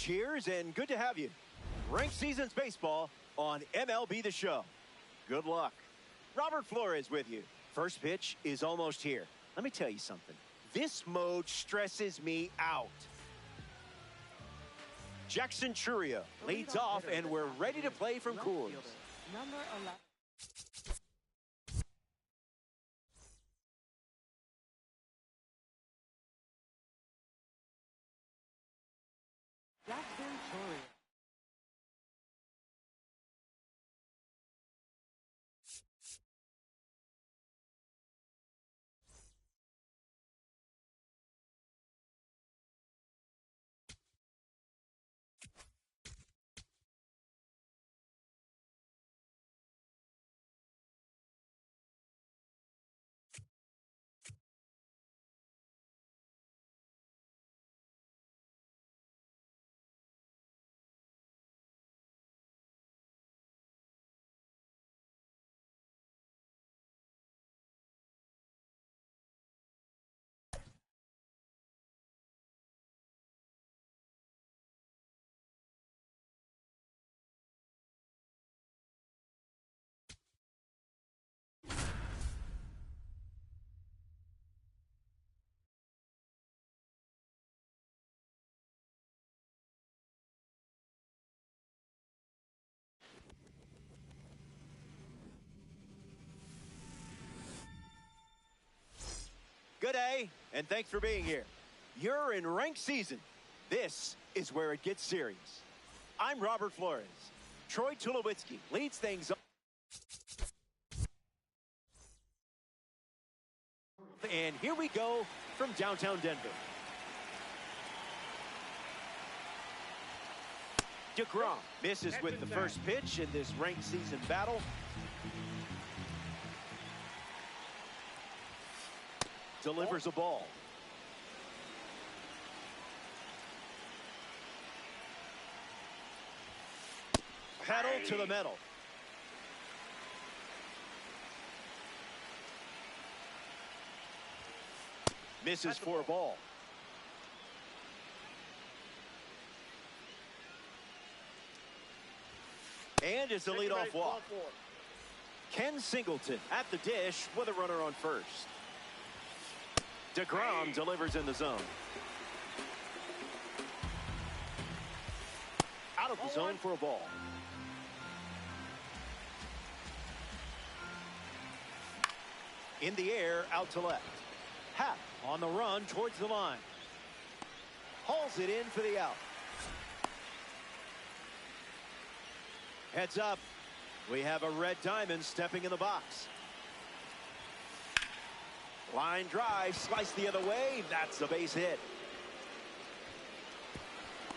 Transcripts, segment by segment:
Cheers and good to have you. Ranked Seasons Baseball on MLB The Show. Good luck. Robert Flores with you. First pitch is almost here. Let me tell you something. This mode stresses me out. Jackson Churio leads off, and we're ready to play from Coors. Number 11. Jackson Churio. Good day, and thanks for being here. You're in ranked season. This is where it gets serious. I'm Robert Flores. Troy Tulowitzki leads things up. And here we go from downtown Denver. DeGrom misses with the first pitch in this ranked season battle. Delivers a ball. Pedal to the metal. Misses for a ball. And it's a leadoff walk. Ken Singleton at the dish with a runner on first. DeGrom delivers in the zone. Out of the zone for a ball. In the air, out to left. Happ on the run towards the line. Hauls it in for the out. Heads up. We have a red diamond stepping in the box. Line drive, slice the other way. That's a base hit.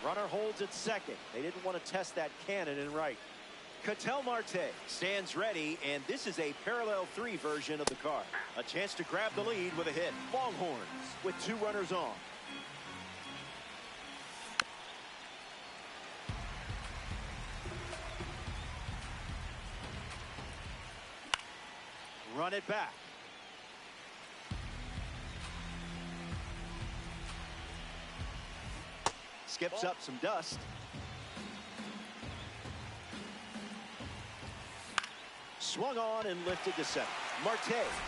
Runner holds at second. They didn't want to test that cannon in right. Ketel Marte stands ready, and this is a parallel 3 version of the card. A chance to grab the lead with a hit. Longhorns with 2 runners on. Run it back. Skips up some dust. Swung on and lifted to second. Marte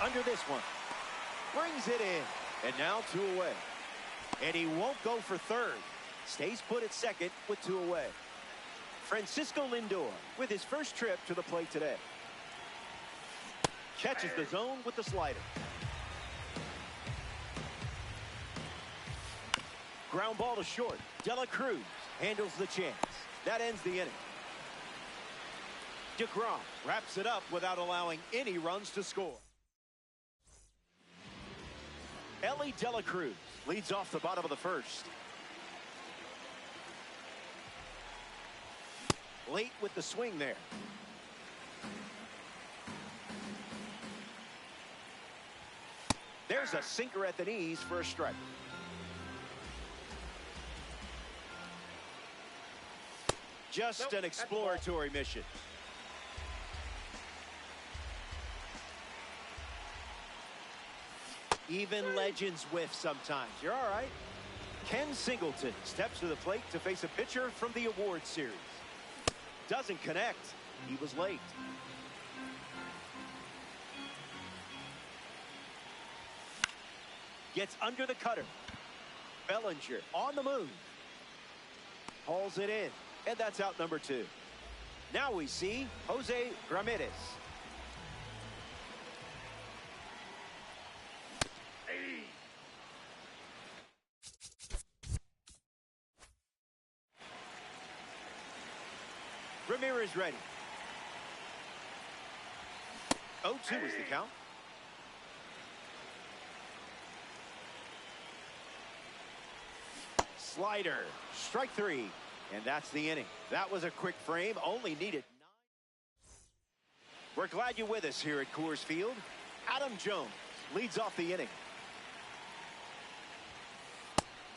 under this one. Brings it in. And now 2 away. And he won't go for third. Stays put at second with 2 away. Francisco Lindor with his first trip to the plate today. Catches the zone with the slider. Ground ball to short. Dela Cruz handles the chance. That ends the inning. DeGrom wraps it up without allowing any runs to score. Ellie Dela Cruz leads off the bottom of the first. Late with the swing there. There's a sinker at the knees for a strike. Just an exploratory mission. Even legends whiff sometimes. You're all right. Ken Singleton steps to the plate to face a pitcher from the award series. Doesn't connect. He was late. Gets under the cutter. Bellinger on the move. Hauls it in. And that's out number 2. Now we see Jose Ramirez. Ramirez ready. 0-2 is the count. Slider. Strike 3. And that's the inning. That was a quick frame. Only needed 9. We're glad you're with us here at Coors Field. Adam Jones leads off the inning.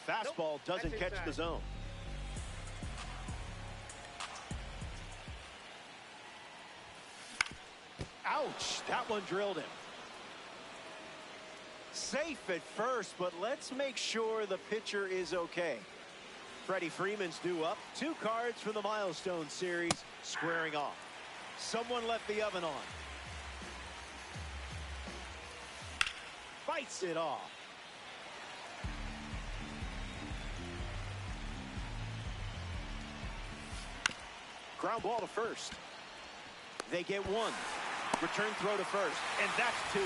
Fastball doesn't catch the zone. Ouch, that one drilled him. Safe at first, but let's make sure the pitcher is okay. Freddie Freeman's due up. 2 cards from the Milestone Series squaring off. Someone left the oven on. Bites it off. Ground ball to first. They get 1. Return throw to first, and that's 2.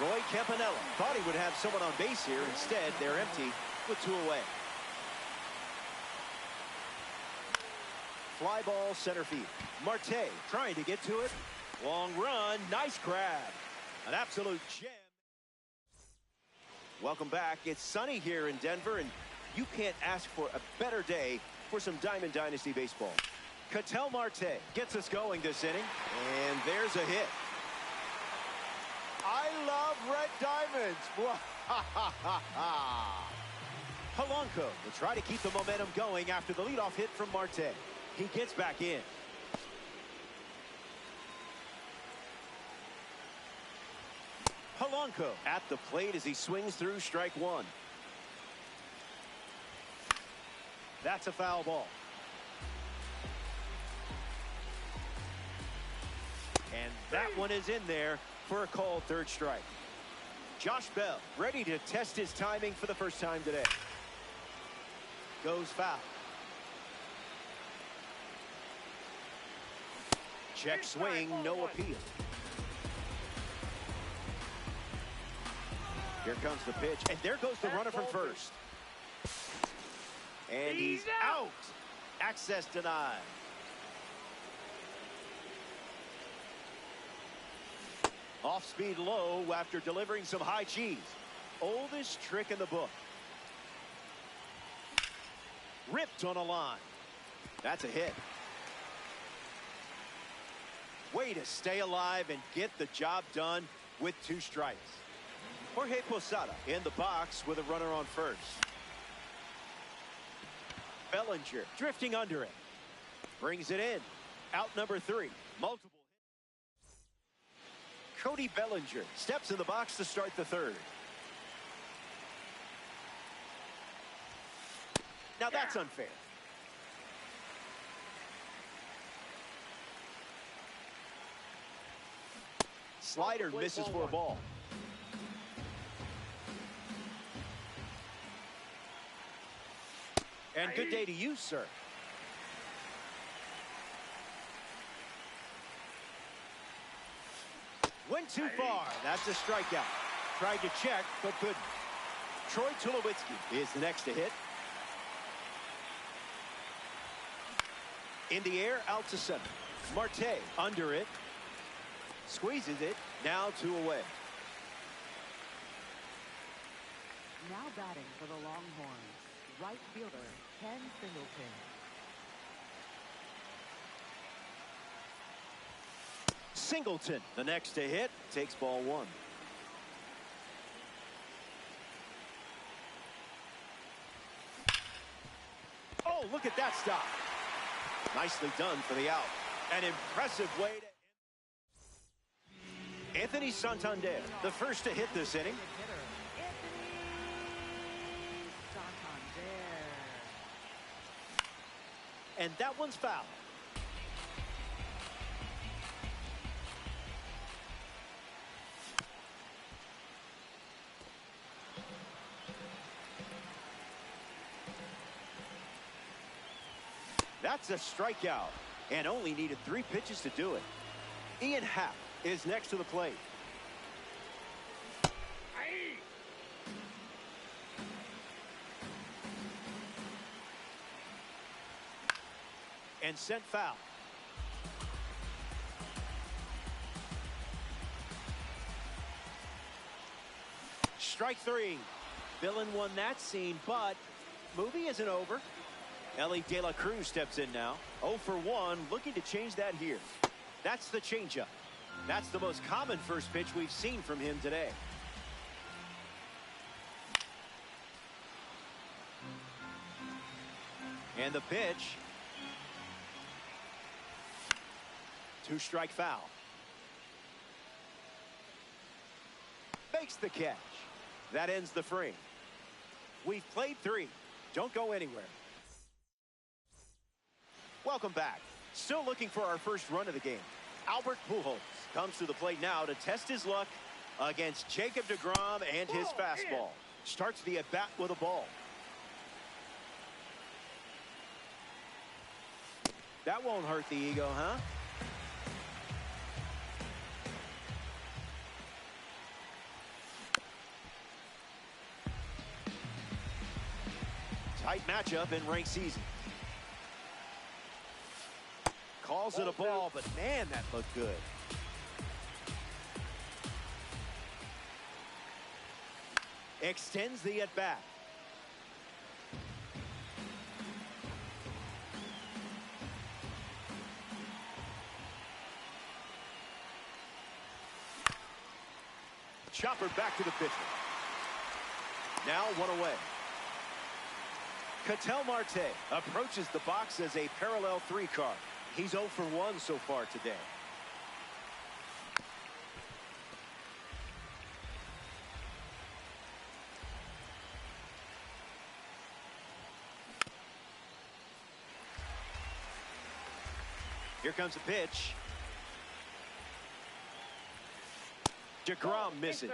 Roy Campanella thought he would have someone on base here. Instead, they're empty with 2 away. Fly ball center field. Marte trying to get to it. Long run. Nice grab. An absolute gem. Welcome back. It's sunny here in Denver, and you can't ask for a better day for some Diamond Dynasty baseball. Ketel Marte gets us going this inning, and there's a hit. I love red diamonds. Polanco will try to keep the momentum going after the leadoff hit from Marte. He gets back in. Polanco at the plate as he swings through strike 1. That's a foul ball. And that one is in there for a called 3rd strike. Josh Bell ready to test his timing for the first time today. Goes foul. Check swing, no appeal. Here comes the pitch, and there goes the runner from first. And he's out. Access denied. Off speed low after delivering some high cheese. Oldest trick in the book. Ripped on a line. That's a hit. Way to stay alive and get the job done with 2 strikes. Jorge Posada in the box with a runner on first. Bellinger drifting under it. Brings it in. Out number 3. Multiple. Cody Bellinger steps in the box to start the 3rd. Now that's unfair. Slider misses for a ball. And good day to you, sir. Went too far. That's a strikeout. Tried to check, but couldn't. Troy Tulowitzki is the next to hit. In the air, out to center. Marte under it. Squeezes it. Now 2 away. Now batting for the Longhorns, right fielder Ken Singleton. Singleton, the next to hit, takes ball 1. Oh, look at that stop. Nicely done for the out. An impressive way to... Anthony Santander, the first to hit this inning. And that one's foul. That's a strikeout, and only needed 3 pitches to do it. Ian Happ is next to the plate. And sent foul. Strike 3. Villain won that scene, but movie isn't over. Ellie De La Cruz steps in now. 0 for 1, looking to change that here. That's the changeup. That's the most common first pitch we've seen from him today. And the pitch. 2-strike foul. Makes the catch. That ends the frame. We've played 3. Don't go anywhere. Welcome back. Still looking for our first run of the game. Albert Pujols comes to the plate now to test his luck against Jacob deGrom and his fastball. Starts the at-bat with a ball. That won't hurt the ego, huh? Tight matchup in ranked season. Calls it a ball, but man, that looked good. Extends the at-bat. Chopper back to the pitcher. Now 1 away. Ketel Marte approaches the box as a parallel 3 card. He's 0 for 1 so far today. Here comes a pitch. deGrom misses.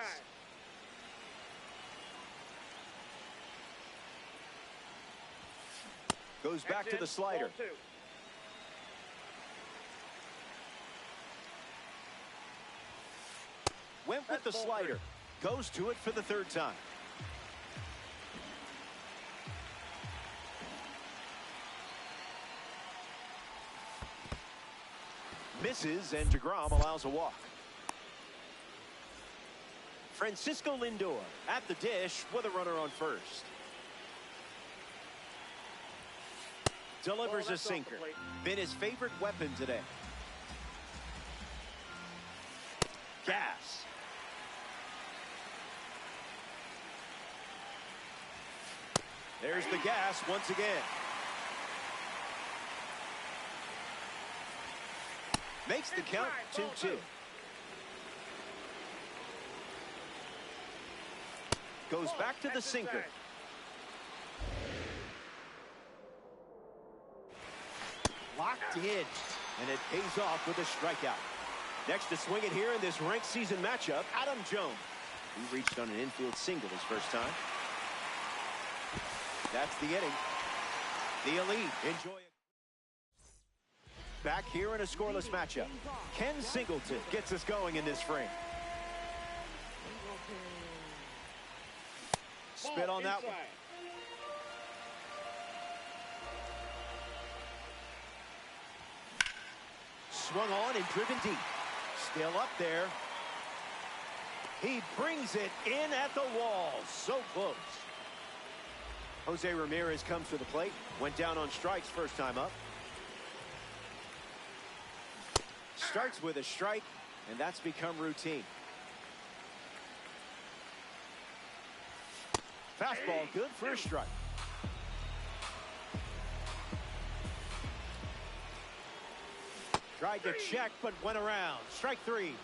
Goes back to the slider. Went with the slider. Goes to it for the 3rd time. Misses, and DeGrom allows a walk. Francisco Lindor at the dish with a runner on first. Delivers a sinker. Been his favorite weapon today. Gas. There's the gas once again. Makes the count 2-2. Goes back to the sinker. Locked in, and it pays off with a strikeout. Next to swing it here in this ranked season matchup, Adam Jones. He reached on an infield single his first time. That's the inning. The elite enjoy it. Back here in a scoreless matchup, Ken Singleton gets us going in this frame. Spit on that one. Swung on and driven deep. Still up there. He brings it in at the wall. So close. Jose Ramirez comes to the plate. Went down on strikes first time up. Starts with a strike, and that's become routine. Fastball good for a strike. Tried to check, but went around. Strike three.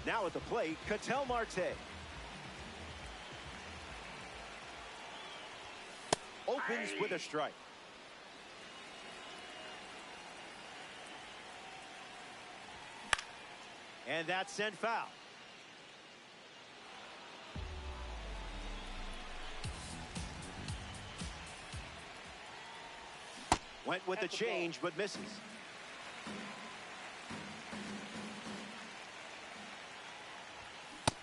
Now at the plate, Ketel Marte. Opens with a strike. And that's sent foul. Went with the change, but misses.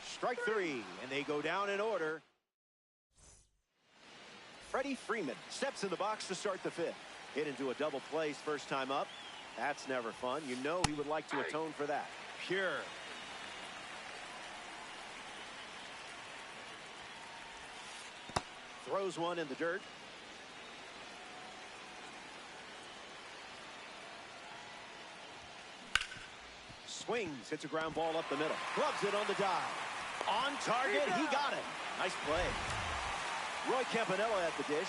Strike three, and they go down in order. Freddie Freeman steps in the box to start the fifth. Hit into a double plays first time up. That's never fun. You know he would like to atone for that. Pure. Throws one in the dirt. Swings, hits a ground ball up the middle. Gloves it on the dive. On target, he got it. Nice play. Roy Campanella at the dish.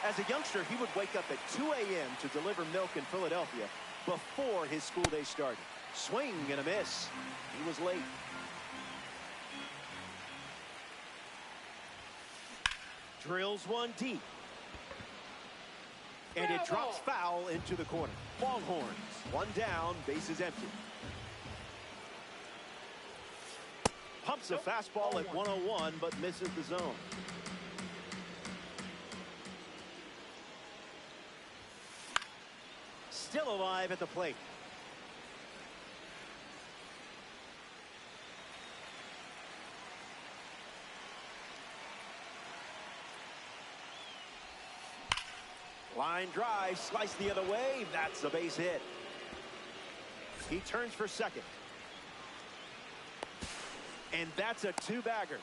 As a youngster, he would wake up at 2 a.m. to deliver milk in Philadelphia before his school day started. Swing and a miss. He was late. Drills one deep. And it drops foul into the corner. Longhorns, one down, bases empty. Pumps a fastball at 101, but misses the zone. Still alive at the plate. Line drive, sliced the other way. That's a base hit. He turns for second. And that's a two-bagger.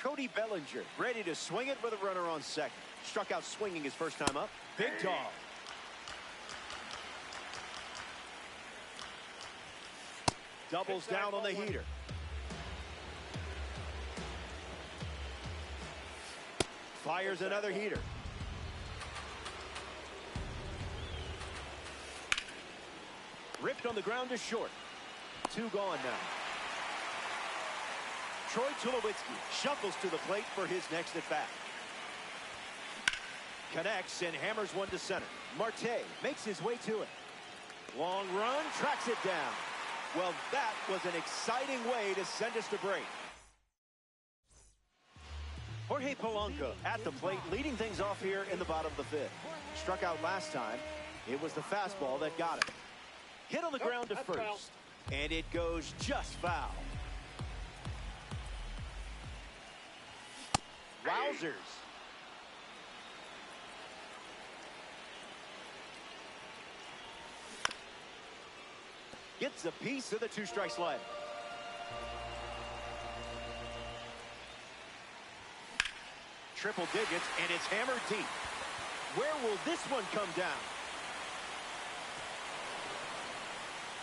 Cody Bellinger ready to swing it with a runner on second. Struck out swinging his first time up. Big dog. Doubles down on the heater. Fires another heater. Ripped on the ground to short. Two gone now. Troy Tulowitzki shuffles to the plate for his next at bat. Connects and hammers one to center. Marte makes his way to it. Long run, tracks it down. Well, that was an exciting way to send us to break. Jorge Polanco at the plate, leading things off here in the bottom of the fifth. Struck out last time. It was the fastball that got him. Hit on the ground to first. And it goes just foul. Wowzers. Gets a piece of the two-strike slider. Triple digits, and it's hammered deep. Where will this one come down?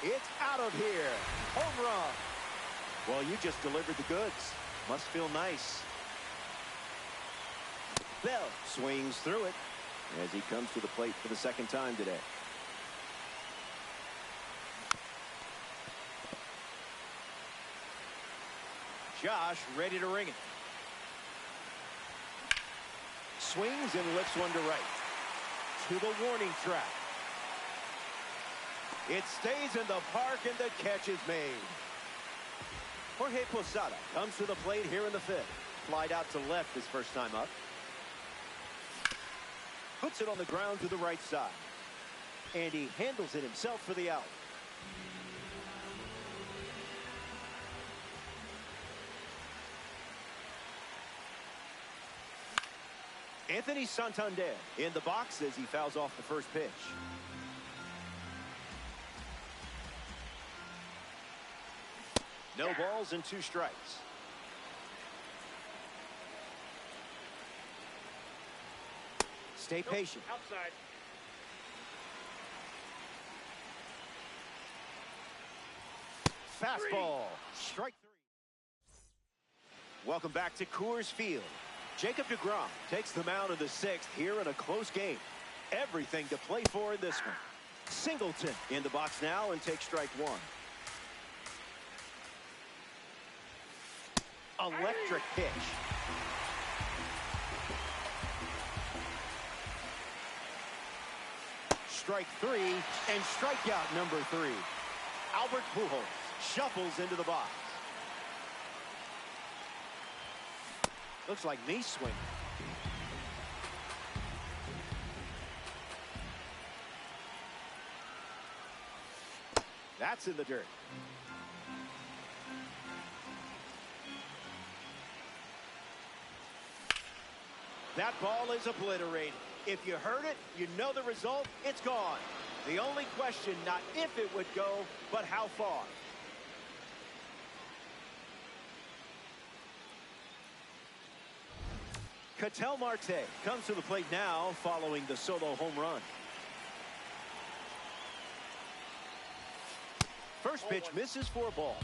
It's out of here. Home run. Well, you just delivered the goods. Must feel nice. Bell swings through it as he comes to the plate for the second time today. Josh ready to ring it. Swings and lifts one to right. To the warning track. It stays in the park and the catch is made. Jorge Posada comes to the plate here in the fifth. Flied out to left his first time up. Puts it on the ground to the right side. And he handles it himself for the out. Anthony Santander in the box as he fouls off the first pitch. No balls and 2 strikes. Stay patient. Outside. Fastball. Strike 3. Welcome back to Coors Field. Jacob deGrom takes the mound in the 6th here in a close game. Everything to play for in this one. Singleton in the box now and takes strike 1. Electric pitch. Strike 3 and strikeout number 3. Albert Pujols shuffles into the box. Looks like knee swing. That's in the dirt. That ball is obliterated. If you heard it, you know the result. It's gone. The only question, not if it would go, but how far. Ketel Marte comes to the plate now following the solo home run. First pitch misses for a ball.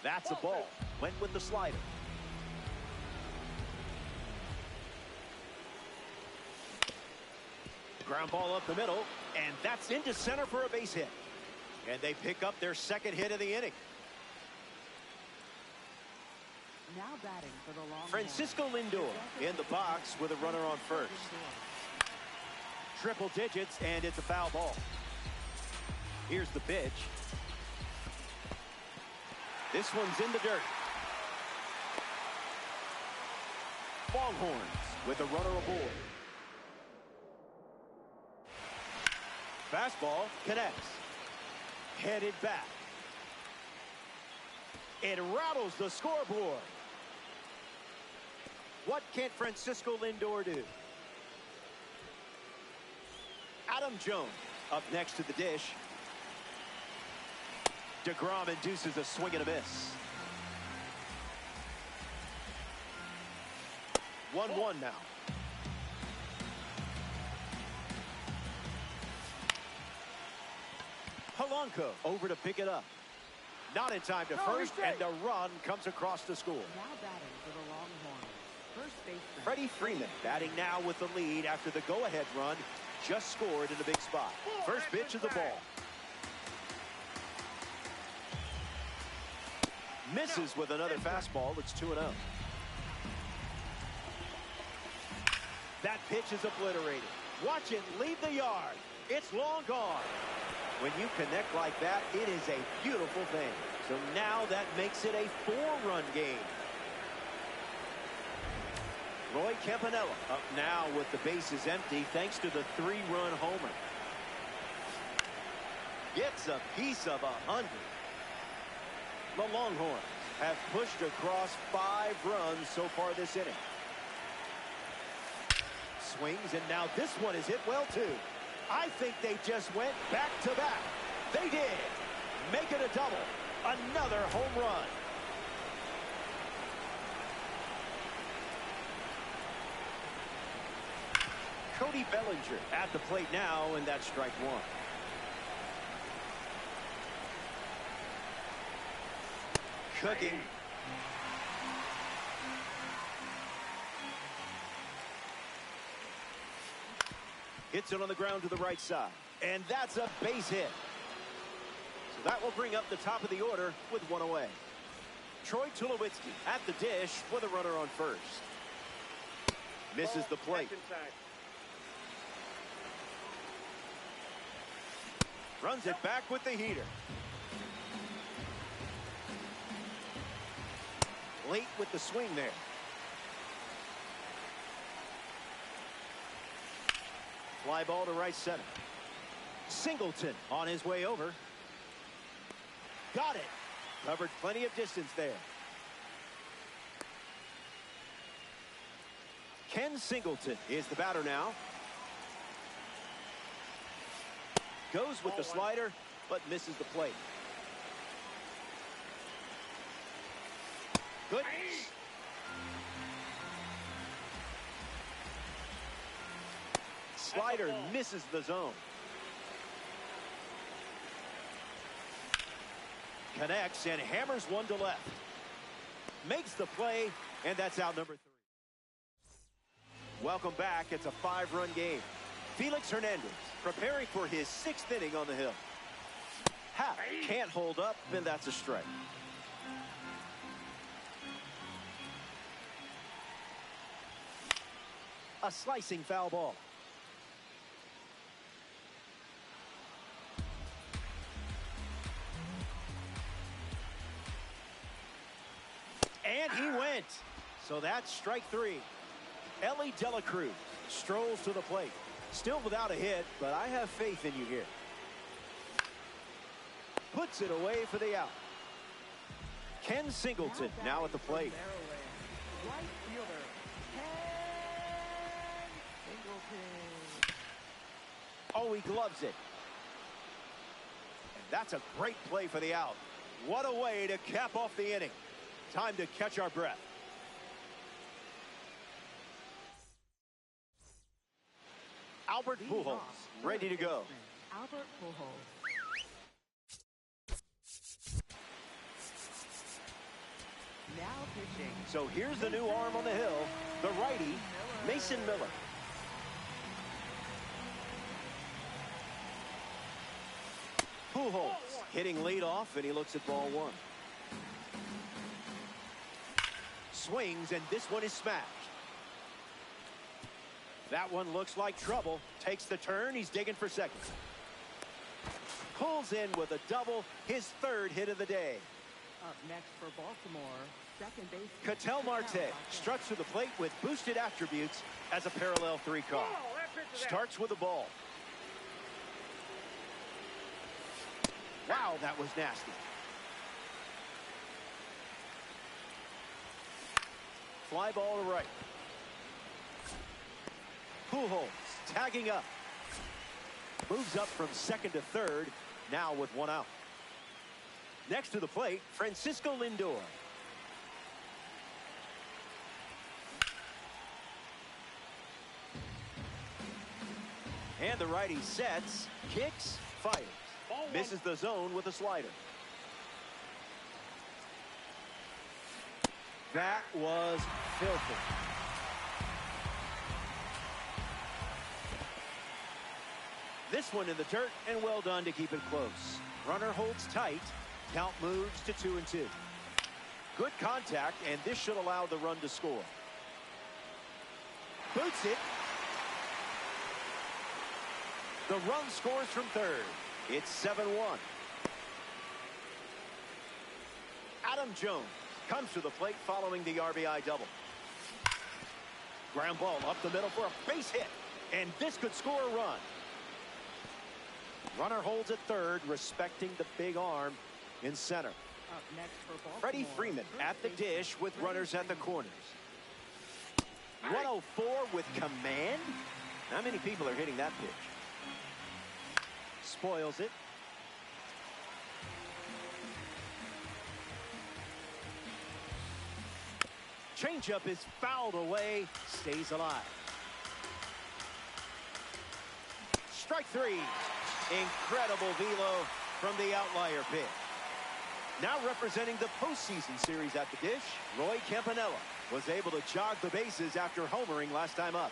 That's a ball. Went with the slider. Ground ball up the middle, and that's into center for a base hit. And they pick up their second hit of the inning. Now batting for the long Francisco Lindor in the box with a runner on first. Triple digits, and it's a foul ball. Here's the pitch. This one's in the dirt. Longhorns with a runner aboard. Fastball connects. Headed back. It rattles the scoreboard. What can Francisco Lindor do? Adam Jones up next to the dish. deGrom induces a swing and a miss. 1-1 now. Polanco over to pick it up. Not in time to first, and the run comes across the score. Now batting for the Longhorns. First baseman Freddie Freeman batting now with the lead after the go-ahead run. Just scored in a big spot. First pitch of the ball. Misses with another fastball. It's 2-0. That pitch is obliterated. Watch it leave the yard. It's long gone. When you connect like that, it is a beautiful thing. So now that makes it a 4-run game. Roy Campanella up now with the bases empty thanks to the 3-run homer. Gets a piece of 100. The Longhorns have pushed across 5 runs so far this inning. Swings, and now this one is hit well, too. I think they just went back-to-back. They did. Make it a double. Another home run. Cody Bellinger at the plate now, and that's strike 1. Cooking. Hits it on the ground to the right side. And that's a base hit. So that will bring up the top of the order with 1 away. Troy Tulowitzki at the dish with a runner on first. Misses the plate. Runs it back with the heater. Late with the swing there. Fly ball to right center. Singleton on his way over. Got it. Covered plenty of distance there. Ken Singleton is the batter now. Goes with the slider, but misses the plate. Good. Slider misses the zone. Connects and hammers one to left. Makes the play, and that's out number 3. Welcome back. It's a 5-run game. Felix Hernandez preparing for his 6th inning on the hill. Half can't hold up, and that's a strike. A slicing foul ball. And he went. So that's strike 3. Ellie De La Cruz strolls to the plate. Still without a hit, but I have faith in you here. Puts it away for the out. Ken Singleton now at the plate. Right fielder, Ken Singleton. Oh, he gloves it. And that's a great play for the out. What a way to cap off the inning. Time to catch our breath. Albert Pujols ready to go. Albert Pujols. Now pitching. So here's the new arm on the hill, the righty, Mason Miller. Pujols hitting lead off, and he looks at ball 1. Swings, and this one is smashed. That one looks like trouble. Takes the turn. He's digging for second. Pulls in with a double, his 3rd hit of the day. Up next for Baltimore, second base. Ketel Marte struts to the plate with boosted attributes as a parallel 3 call. Starts with a ball. Wow, that was nasty. Fly ball to right. Pujols tagging up. Moves up from second to third, now with 1 out. Next to the plate, Francisco Lindor. And the righty sets, kicks, fires. Misses the zone with a slider. That was filthy. This one in the dirt, and well done to keep it close. Runner holds tight. Count moves to 2-2. Good contact, and this should allow the run to score. Boots it. The run scores from third. It's 7-1. Adam Jones comes to the plate following the RBI double. Ground ball up the middle for a base hit, and this could score a run. Runner holds at third, respecting the big arm in center. Up next for Baltimore, Freddie Freeman at the dish with runners at the corners. 104 with command. How many people are hitting that pitch? Spoils it. Changeup is fouled away, stays alive. Strike three. Incredible velo from the outlier pitch. Now representing the postseason series at the dish, Roy Campanella was able to jog the bases after homering last time up.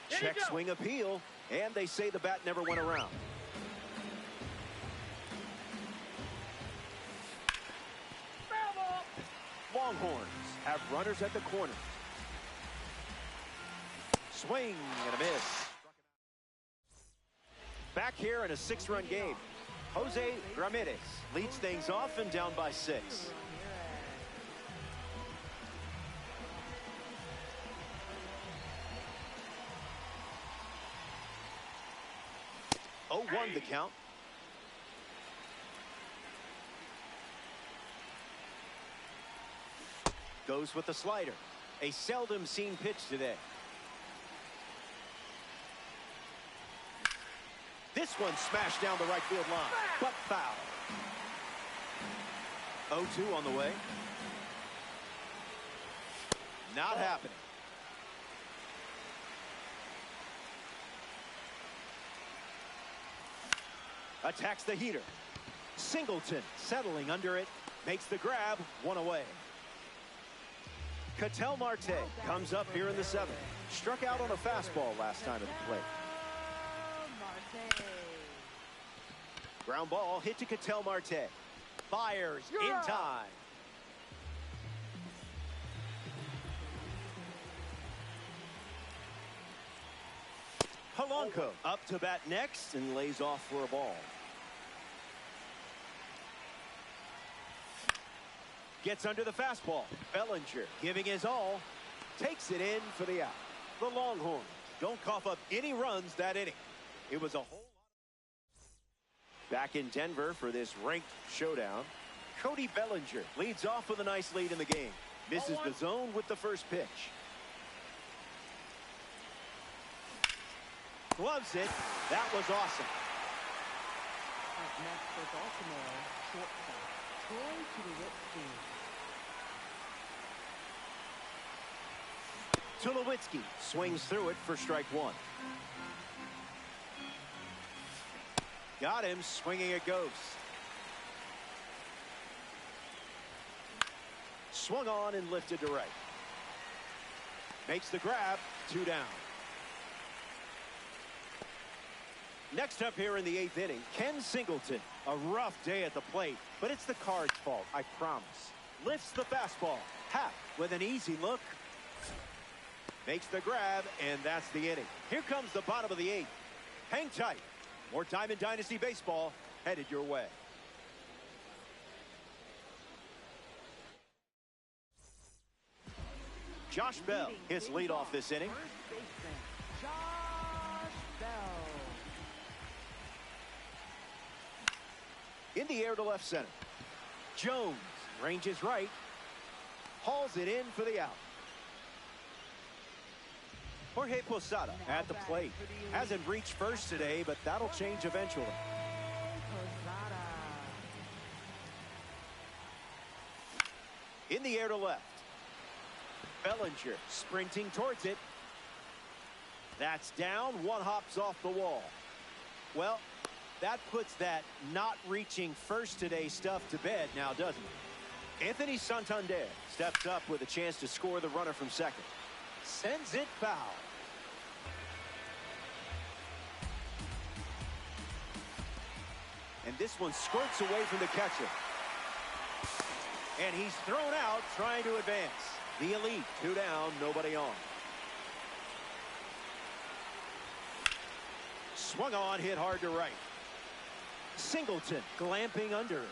Check swing appeal, and they say the bat never went around. Longhorns have runners at the corner. Swing and a miss. Back here in a 6-run game, Jose Ramirez leads things off and down by 6. 0-1 the count. Goes with the slider. A seldom seen pitch today. This one smashed down the right field line, but foul. 0-2 on the way. Not happening. Attacks the heater. Singleton settling under it. Makes the grab. 1 away. Ketel Marte comes up here in the 7th. Struck out on a fastball last time at the plate. Ground ball hit to Ketel Marte. Fires in time. Polanco up to bat next and lays off for a ball. Gets under the fastball. Bellinger giving his all. Takes it in for the out. The Longhorns don't cough up any runs that inning. It was a whole lot. Back in Denver for this ranked showdown. Cody Bellinger leads off with a nice lead in the game. Misses the zone with the first pitch. Gloves it. That was awesome. Up next for Baltimore, shortstop Troy Tulowitzki swings through it for strike 1. Got him swinging a ghost. Swung on and lifted to right. Makes the grab. 2 down. Next up here in the 8th inning, Ken Singleton. A rough day at the plate, but it's the Cards' fault, I promise. Lifts the fastball. Happ with an easy look. Makes the grab, and that's the inning. Here comes the bottom of the 8th. Hang tight. More Diamond Dynasty baseball headed your way. Josh Bell hits leadoff this inning. In the air to left center. Jones ranges right. Hauls it in for the out. Jorge Posada at the plate. Hasn't reached first today, but that'll change eventually. In the air to left. Bellinger sprinting towards it. That's down. 1 hops off the wall. Well, that puts that not reaching first today stuff to bed now, doesn't it? Anthony Santander steps up with a chance to score the runner from second. Sends it foul. And this one squirts away from the catcher. And he's thrown out trying to advance. The elite 2 down, nobody on. Swung on, hit hard to right. Singleton glamping under it.